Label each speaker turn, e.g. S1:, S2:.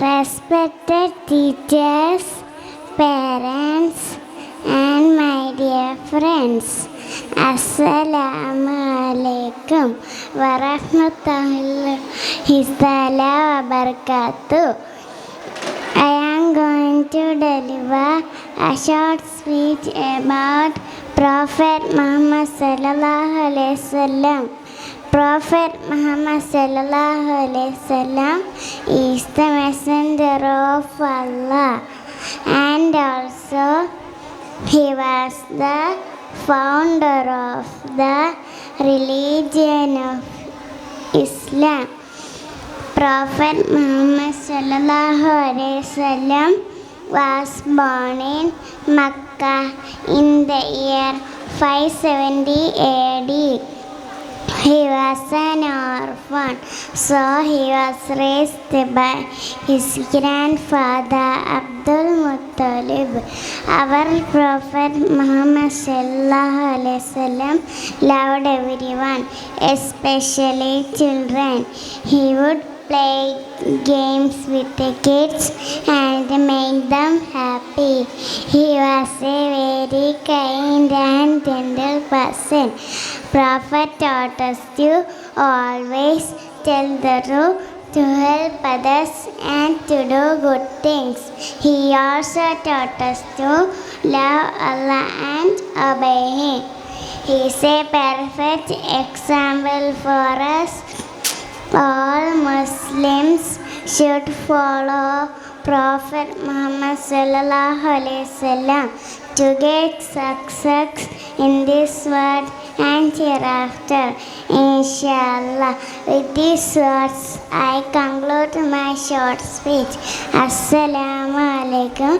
S1: respected teachers, parents, and my dear friends. Assalamu alaikum wa rahmatullahi wa barakatuh. I am going to deliver a short speech about Prophet Muhammad sallallahu alaihi wasallam. Prophet Muhammad sallallahu alaihi wasallam is the messenger of Allah, and also he was the founder of the religion of Islam. Prophet Muhammad sallallahu alaihi wasallam was born in Makkah in the year 570 AD. He was an orphan, so he was raised by his grandfather Abdul Muttalib. Our Prophet Muhammad sallallahu alaihi wasallam loved everyone, especially children. He would play games with the kids and make them happy. He was a very kind and gentle person. Prophet taught us to always tell the truth, to help others, and to do good things. He also taught us to love Allah and obey Him. He is a perfect example for us. All Muslims should follow Prophet Muhammad sallallahu alaihi wasallam to get success in this world and hereafter, inshallah. With these words, I conclude my short speech. Assalamu alaikum